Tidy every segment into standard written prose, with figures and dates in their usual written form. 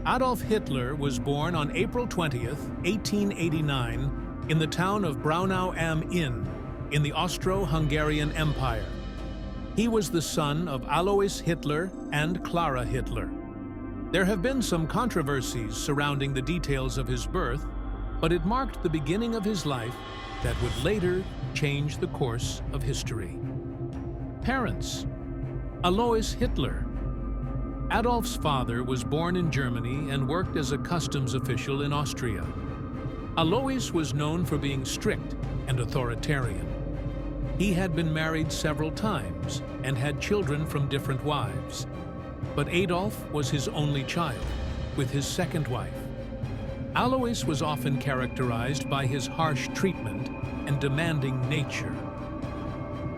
Adolf Hitler was born on April 20th, 1889, in the town of Braunau am Inn, in the Austro-Hungarian Empire. He was the son of Alois Hitler and Clara Hitler. There have been some controversies surrounding the details of his birth, but it marked the beginning of his life that would later change the course of history. Parents: Alois Hitler. Adolf's father was born in Germany and worked as a customs official in Austria. Alois was known for being strict and authoritarian. He had been married several times and had children from different wives. But Adolf was his only child, with his second wife. Alois was often characterized by his harsh treatment and demanding nature.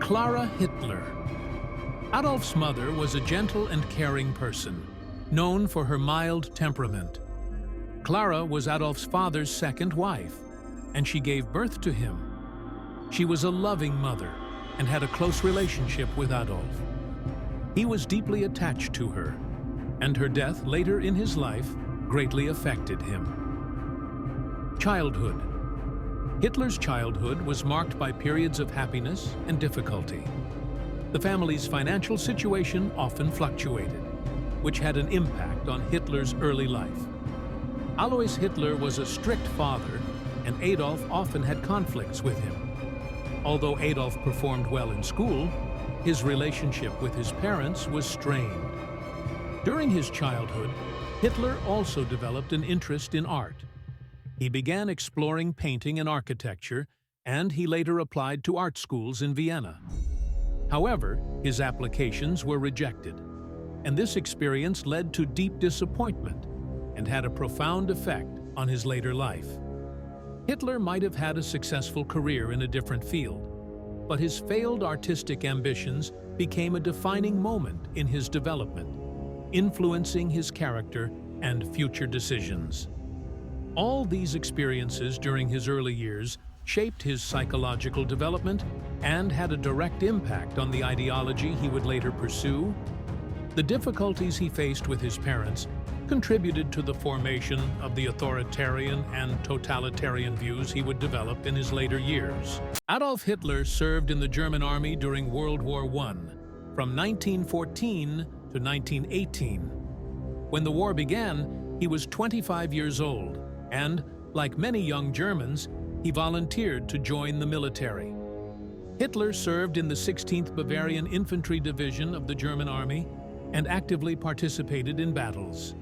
Clara Hitler. Adolf's mother was a gentle and caring person, known for her mild temperament. Clara was Adolf's father's second wife, and she gave birth to him. She was a loving mother and had a close relationship with Adolf. He was deeply attached to her, and her death later in his life greatly affected him. Childhood. Hitler's childhood was marked by periods of happiness and difficulty. The family's financial situation often fluctuated, which had an impact on Hitler's early life. Alois Hitler was a strict father, and Adolf often had conflicts with him. Although Adolf performed well in school, his relationship with his parents was strained. During his childhood, Hitler also developed an interest in art. He began exploring painting and architecture, and he later applied to art schools in Vienna. However, his applications were rejected, and this experience led to deep disappointment and had a profound effect on his later life. Hitler might have had a successful career in a different field, but his failed artistic ambitions became a defining moment in his development, influencing his character and future decisions. All these experiences during his early years shaped his psychological development and had a direct impact on the ideology he would later pursue. The difficulties he faced with his parents contributed to the formation of the authoritarian and totalitarian views he would develop in his later years. Adolf Hitler served in the German army during World War I, from 1914 to 1918. When the war began, he was 25 years old, and, like many young Germans, he volunteered to join the military. Hitler served in the 16th Bavarian Infantry Division of the German Army and actively participated in battles.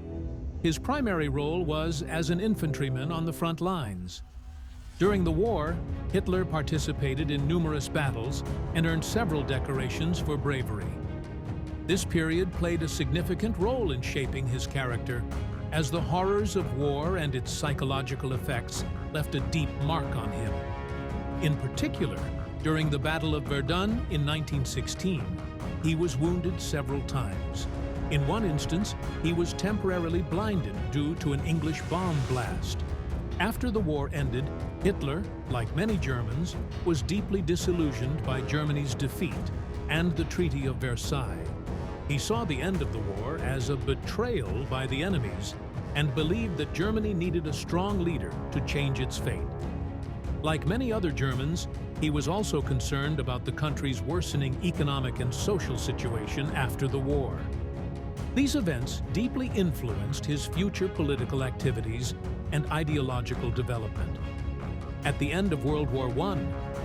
His primary role was as an infantryman on the front lines. During the war, Hitler participated in numerous battles and earned several decorations for bravery. This period played a significant role in shaping his character, as the horrors of war and its psychological effects left a deep mark on him. In particular, during the Battle of Verdun in 1916, he was wounded several times. In one instance, he was temporarily blinded due to an English bomb blast. After the war ended, Hitler, like many Germans, was deeply disillusioned by Germany's defeat and the Treaty of Versailles. He saw the end of the war as a betrayal by the enemies and believed that Germany needed a strong leader to change its fate. Like many other Germans, he was also concerned about the country's worsening economic and social situation after the war. These events deeply influenced his future political activities and ideological development. At the end of World War I,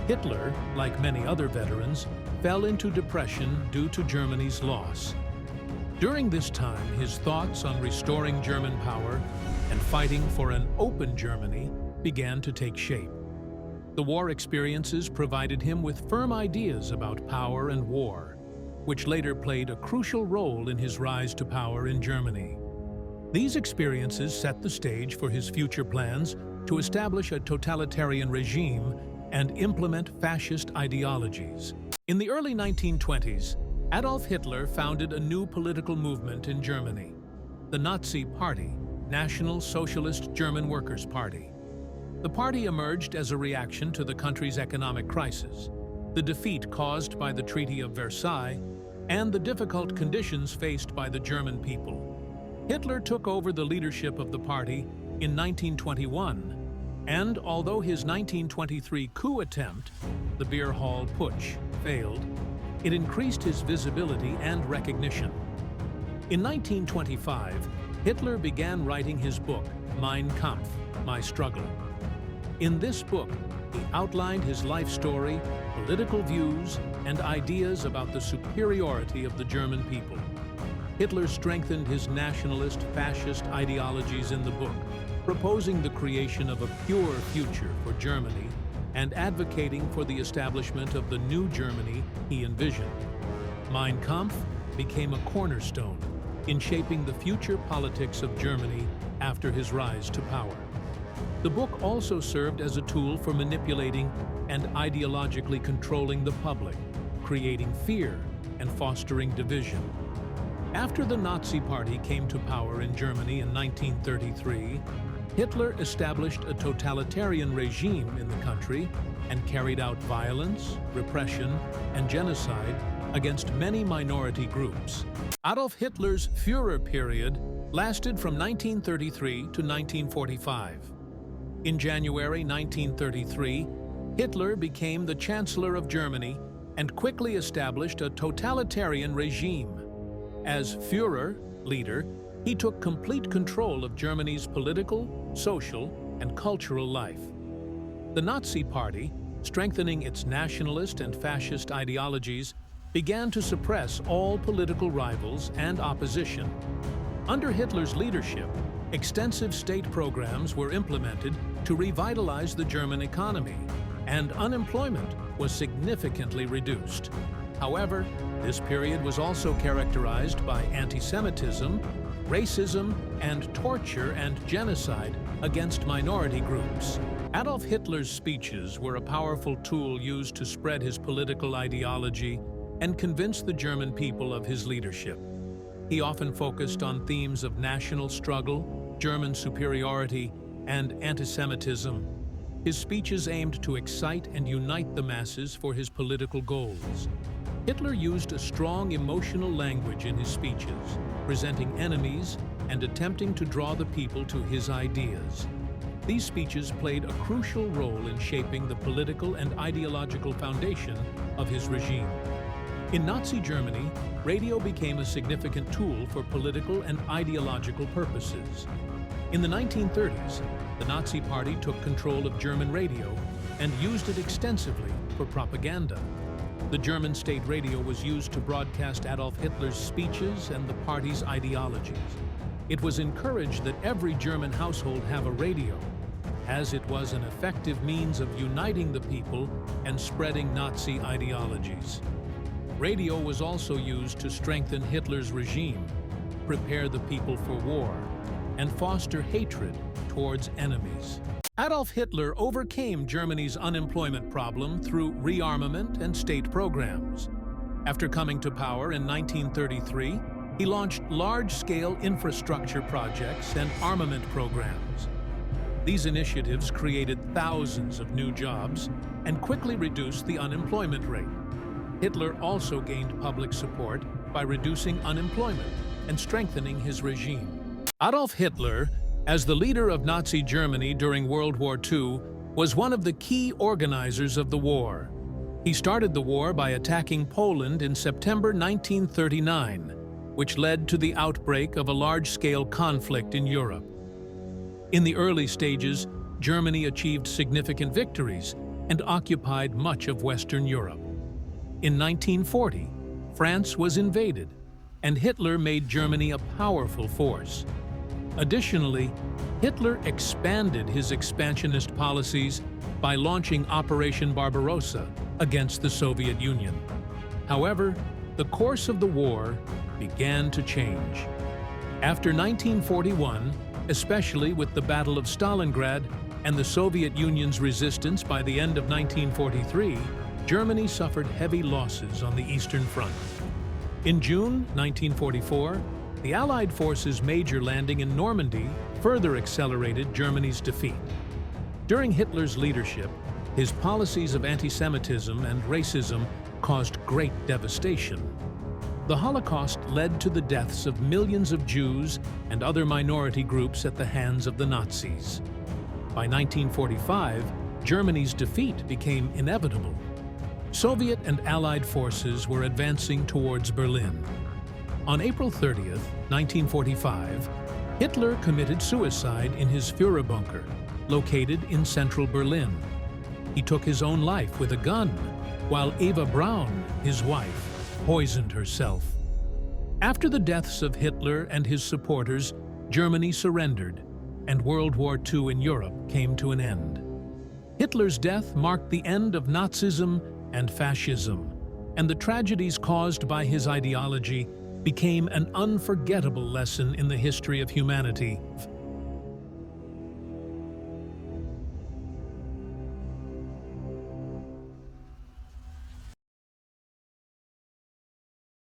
Hitler, like many other veterans, fell into depression due to Germany's loss. During this time, his thoughts on restoring German power and fighting for an open Germany began to take shape. The war experiences provided him with firm ideas about power and war, which later played a crucial role in his rise to power in Germany. These experiences set the stage for his future plans to establish a totalitarian regime and implement fascist ideologies. In the early 1920s, Adolf Hitler founded a new political movement in Germany, the Nazi Party, National Socialist German Workers' Party. The party emerged as a reaction to the country's economic crisis, the defeat caused by the Treaty of Versailles, and the difficult conditions faced by the German people. Hitler took over the leadership of the party in 1921, and although his 1923 coup attempt, the Beer Hall Putsch, failed, it increased his visibility and recognition. In 1925, Hitler began writing his book, Mein Kampf, My Struggle. In this book, he outlined his life story, political views, and ideas about the superiority of the German people. Hitler strengthened his nationalist, fascist ideologies in the book, proposing the creation of a pure future for Germany and advocating for the establishment of the new Germany he envisioned. Mein Kampf became a cornerstone in shaping the future politics of Germany after his rise to power. The book also served as a tool for manipulating and ideologically controlling the public, creating fear and fostering division. After the Nazi Party came to power in Germany in 1933, Hitler established a totalitarian regime in the country and carried out violence, repression, and genocide against many minority groups. Adolf Hitler's Führer period lasted from 1933 to 1945. In January 1933, Hitler became the Chancellor of Germany and quickly established a totalitarian regime. As Führer, leader, he took complete control of Germany's political, social, and cultural life. The Nazi Party, strengthening its nationalist and fascist ideologies, began to suppress all political rivals and opposition. Under Hitler's leadership, extensive state programs were implemented to revitalize the German economy, and unemployment was significantly reduced. However, this period was also characterized by anti-Semitism, racism, and torture and genocide against minority groups. Adolf Hitler's speeches were a powerful tool used to spread his political ideology and convince the German people of his leadership. He often focused on themes of national struggle, German superiority, and anti-Semitism. His speeches aimed to excite and unite the masses for his political goals. Hitler used a strong emotional language in his speeches, presenting enemies and attempting to draw the people to his ideas. These speeches played a crucial role in shaping the political and ideological foundation of his regime. In Nazi Germany, radio became a significant tool for political and ideological purposes. In the 1930s, the Nazi Party took control of German radio and used it extensively for propaganda. The German state radio was used to broadcast Adolf Hitler's speeches and the party's ideologies. It was encouraged that every German household have a radio, as it was an effective means of uniting the people and spreading Nazi ideologies. Radio was also used to strengthen Hitler's regime, prepare the people for war, and foster hatred towards enemies. Adolf Hitler overcame Germany's unemployment problem through rearmament and state programs. After coming to power in 1933, he launched large-scale infrastructure projects and armament programs. These initiatives created thousands of new jobs and quickly reduced the unemployment rate. Hitler also gained public support by reducing unemployment and strengthening his regime. Adolf Hitler, as the leader of Nazi Germany during World War II, was one of the key organizers of the war. He started the war by attacking Poland in September 1939, which led to the outbreak of a large-scale conflict in Europe. In the early stages, Germany achieved significant victories and occupied much of Western Europe. In 1940, France was invaded, and Hitler made Germany a powerful force. Additionally, Hitler expanded his expansionist policies by launching Operation Barbarossa against the Soviet Union. However, the course of the war began to change. After 1941, especially with the Battle of Stalingrad and the Soviet Union's resistance by the end of 1943, Germany suffered heavy losses on the Eastern Front. In June 1944, the Allied forces' major landing in Normandy further accelerated Germany's defeat. During Hitler's leadership, his policies of anti-Semitism and racism caused great devastation. The Holocaust led to the deaths of millions of Jews and other minority groups at the hands of the Nazis. By 1945, Germany's defeat became inevitable. Soviet and Allied forces were advancing towards Berlin. On April 30th, 1945, Hitler committed suicide in his Führer bunker, located in central Berlin. He took his own life with a gun, while Eva Braun, his wife, poisoned herself. After the deaths of Hitler and his supporters, Germany surrendered, and World War II in Europe came to an end. Hitler's death marked the end of Nazism and fascism, and the tragedies caused by his ideology became an unforgettable lesson in the history of humanity.